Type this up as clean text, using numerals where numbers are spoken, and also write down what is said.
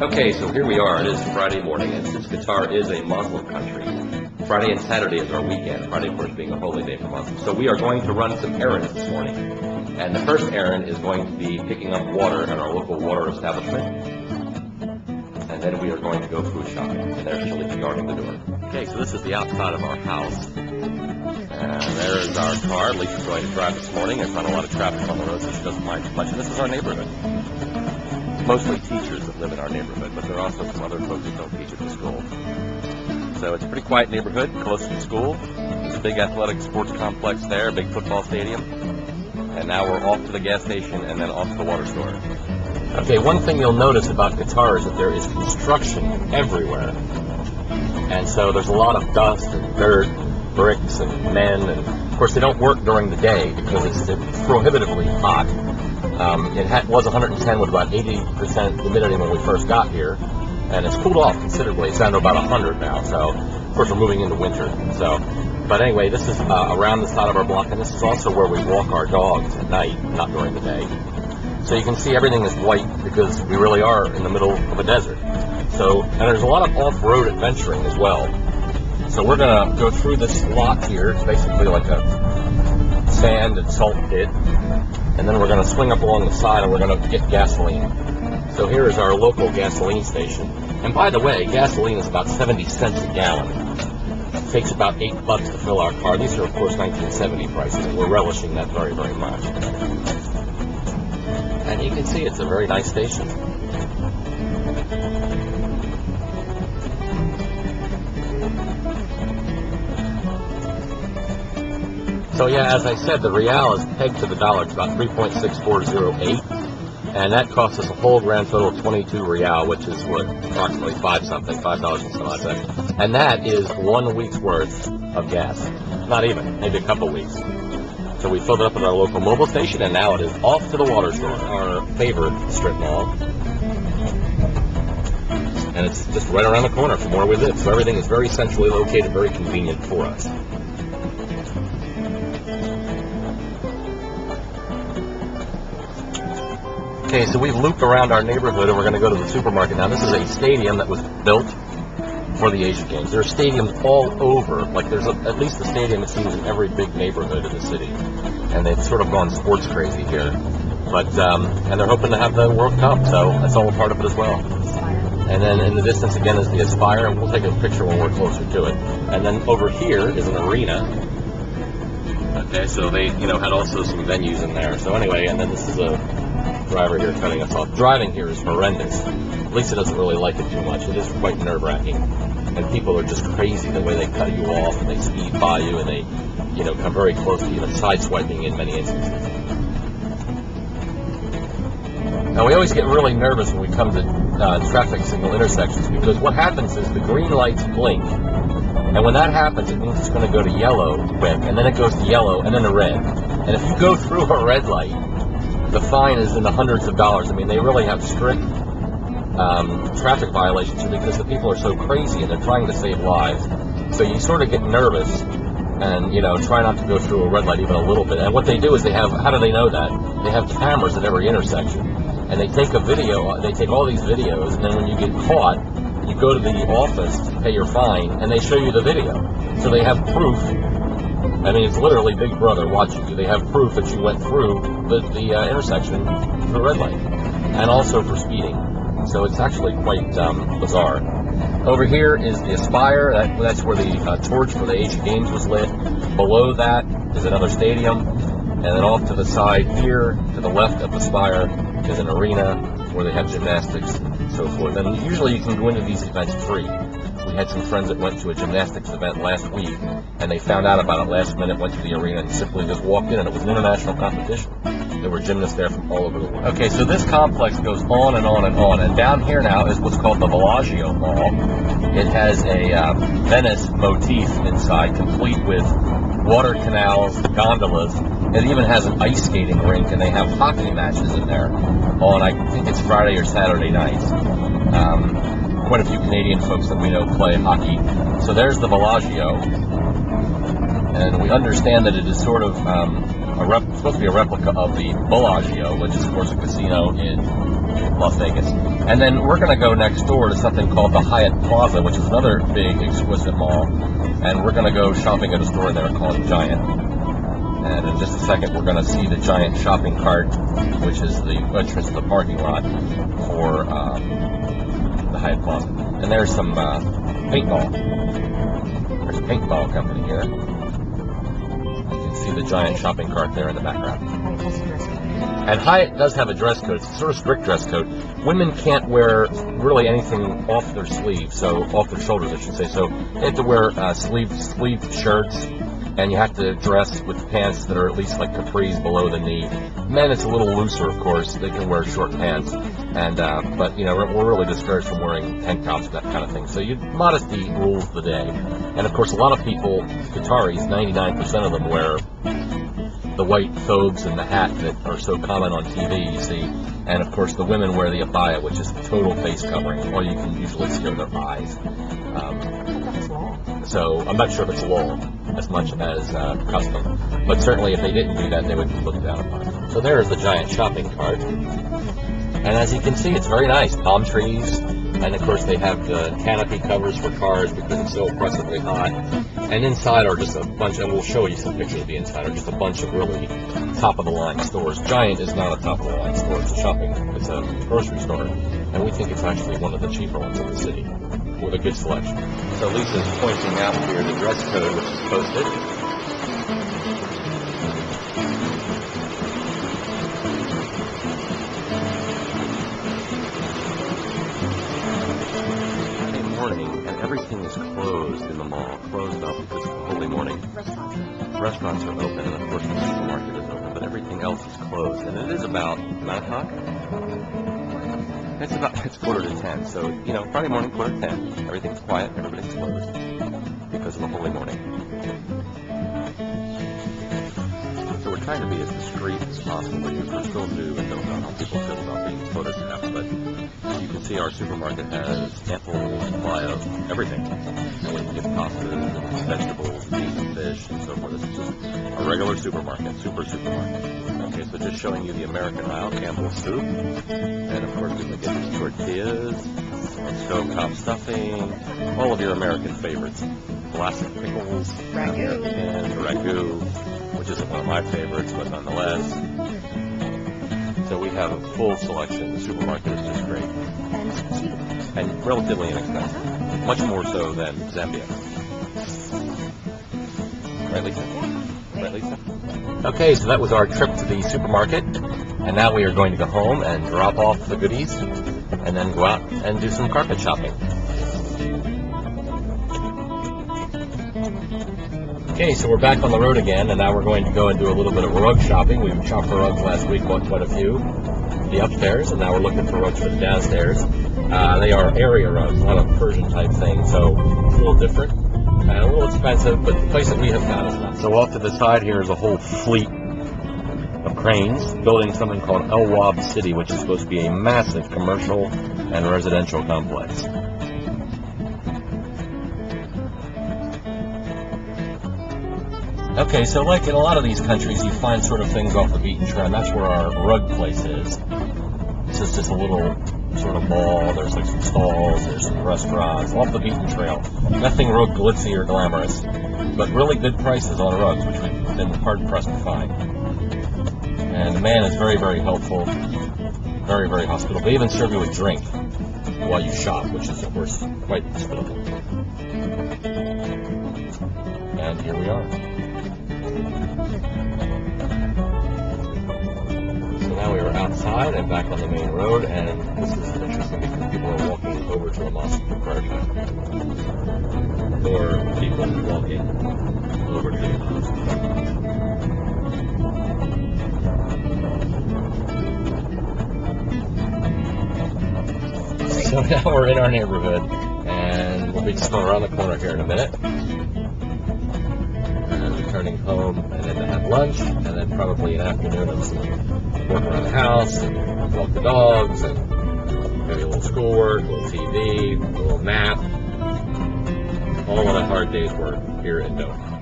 Okay, so here we are. It is Friday morning, and since Qatar is a Muslim country, Friday and Saturday is our weekend, Friday, of course, being a holy day for Muslims. So we are going to run some errands this morning. And the first errand is going to be picking up water at our local water establishment. And then we are going to go food shopping. And there's Chili guarding the door. Okay, so this is the outside of our house. And there is our car. Lisa's going to drive this morning. There's not a lot of traffic on the road, so she doesn't mind too much. And this is our neighborhood. Mostly teachers that live in our neighborhood, but there are also some other folks that don't teach at the school. So it's a pretty quiet neighborhood, close to the school. There's a big athletic sports complex there, a big football stadium. And now we're off to the gas station and then off to the water store. Okay, one thing you'll notice about Qatar is that there is construction everywhere. And so there's a lot of dust and dirt, bricks and men. And of course, they don't work during the day because it's prohibitively hot. It was 110 with about 80% humidity when we first got here, and it's cooled off considerably. It's down to about 100 now, so of course we're moving into winter. But anyway, this is around the side of our block, and this is also where we walk our dogs at night, not during the day. So you can see everything is white because we really are in the middle of a desert. And there's a lot of off-road adventuring as well. So we're going to go through this lot here. It's basically like a sand and salt pit. And then we're going to swing up along the side and we're going to get gasoline. So here is our local gasoline station. And by the way, gasoline is about 70 cents a gallon. It takes about $8 to fill our car. These are, of course, 1970 prices, and we're relishing that very, very much. And you can see it's a very nice station. So yeah, as I said, the real is pegged to the dollar. It's about 3.6408, and that costs us a whole grand total of 22 real, which is what, approximately $5 and some odd cents. And that is 1 week's worth of gas. Not even, maybe a couple weeks. So we filled it up at our local mobile station, and now it is off to the water store, our favorite strip mall. And it's just right around the corner from where we live, so everything is very centrally located, very convenient for us. Okay, so we've looped around our neighborhood and we're going to go to the supermarket now. This is a stadium that was built for the Asian Games. There are stadiums all over. Like there's at least a stadium, it seems, in every big neighborhood in the city. And they've sort of gone sports crazy here. And they're hoping to have the World Cup, so that's all a part of it as well. And then in the distance again is the Aspire, and we'll take a picture when we're closer to it. And then over here is an arena. Okay, so they, had also some venues in there. So anyway, and then this is a driver here cutting us off. Driving here is horrendous. Lisa doesn't really like it too much. It is quite nerve-wracking. And people are just crazy the way they cut you off and they speed by you and they, come very close to you, even sideswiping in many instances. Now, we always get really nervous when we come to traffic signal intersections because what happens is the green lights blink. And when that happens, it means it's going to go to yellow quick, and then it goes to yellow, and then to red. And if you go through a red light, the fine is in the hundreds of dollars. I mean, they really have strict traffic violations here because the people are so crazy and they're trying to save lives. So you sort of get nervous and, try not to go through a red light even a little bit. And what they do is how do they know that? They have cameras at every intersection. And they take they take all these videos, and then when you get caught, you go to the office to pay your fine, and they show you the video. So they have proof. I mean, it's literally Big Brother watching you. They have proof that you went through the intersection for red light, and also for speeding. So it's actually quite bizarre. Over here is the Aspire. That's where the torch for the Asian Games was lit. Below that is another stadium. And then off to the side here, to the left of the Spire, is an arena where they have gymnastics and so forth. And usually you can go into these events free. We had some friends that went to a gymnastics event last week, and they found out about it last minute, went to the arena, and simply just walked in, and it was an international competition. There were gymnasts there from all over the world. Okay, so this complex goes on and on and on, and down here now is what's called the Bellagio Mall. It has a Venice motif inside, complete with water canals, gondolas. It even has an ice skating rink, and they have hockey matches in there on, I think it's Friday or Saturday nights. Quite a few Canadian folks that we know play hockey. So there's the Bellagio, and we understand that it is sort of supposed to be a replica of the Bellagio, which is, of course, a casino in Las Vegas. And then we're going to go next door to something called the Hyatt Plaza, which is another big, exquisite mall. And we're going to go shopping at a store there called Giant. And in just a second, we're going to see the Giant shopping cart, which is the entrance to the parking lot for the Hyatt Plaza. And there's some paintball. There's a paintball company here. You can see the Giant shopping cart there in the background. And Hyatt does have a dress code. It's a sort of strict dress code. Women can't wear really anything off their sleeves, so off their shoulders, I should say. So they have to wear sleeved shirts, and you have to dress with pants that are at least like capris below the knee. Men, it's a little looser, of course. They can wear short pants, and but you know, we're really discouraged from wearing tank tops, that kind of thing. So modesty rules the day. And of course, a lot of people, Qataris, 99% of them wear the white thobes and the hat that are so common on TV, you see. And of course, the women wear the abaya, which is total face covering. All you can usually see are their eyes. So I'm not sure if it's law as much as custom, but certainly if they didn't do that, they would be looked down upon. So there is the Giant shopping cart, and as you can see, it's very nice. Palm trees, and of course they have the canopy covers for cars because it's so oppressively hot. And inside are just a bunch, and we'll show you some pictures of the inside, are just a bunch of really top-of-the-line stores. Giant is not a top-of-the-line store, it's a grocery store, and we think it's actually one of the cheaper ones in the city, with a good selection. So Lisa's pointing out here the dress code, which is posted. Friday morning, and everything is closed in the mall, closed up because it's holy morning. Restaurants are open, and of course the supermarket is open, but everything else is closed. And it is about 9 o'clock? It's quarter to 10, so, you know, Friday morning, quarter to 10, everything's quiet, everybody's closed because of the holy morning. So we're trying to be as discreet as possible because we're still new and don't know how people feel about being photographed, but you can see our supermarket has ample supply of everything. You know, we can get pastas and vegetables, meat and fish and so forth. It's just a regular supermarket, supermarket. Okay, so just showing you the American aisle, Campbell's soup, and of course we can get these tortillas, stovetop stuffing, all of your American favorites, classic pickles, ragu, which isn't one of my favorites, but nonetheless. So we have a full selection. The supermarket is just great. And cheap. And relatively inexpensive. Much more so than Zambia. Right, Lisa? Right, Lisa? Okay, so that was our trip to the supermarket. And now we are going to go home and drop off the goodies and then go out and do some carpet shopping. Okay, so we're back on the road again, and now we're going to go and do a little bit of rug shopping. We shopped for rugs last week, bought quite a few. The upstairs, and now we're looking for rugs for the downstairs. They are area rugs, not a Persian type thing, so it's a little different and a little expensive, but the place that we have found is not. So off to the side here is a whole fleet of cranes building something called El Wab City, which is supposed to be a massive commercial and residential complex. Okay, so like in a lot of these countries, you find sort of things off the beaten trail, and that's where our rug place is. It's just a little sort of mall. There's like some stalls, there's some restaurants, off the beaten trail. Nothing real glitzy or glamorous, but really good prices on rugs, which we've been hard-pressed to find. And the man is very, very helpful, very, very hospitable. They even serve you a drink while you shop, which is, of course, quite hospitable. And here we are. So now we are outside and back on the main road, and this is interesting because people are walking over to the mosque for prayer time. Or people walking over to the mosque. So now we're in our neighborhood, and we'll be just going around the corner here in a minute. Returning home and then to have lunch, and then probably an afternoon of some work around the house and walk the dogs and maybe a little schoolwork, a little TV, a little nap, all on a hard day's work here in Doha.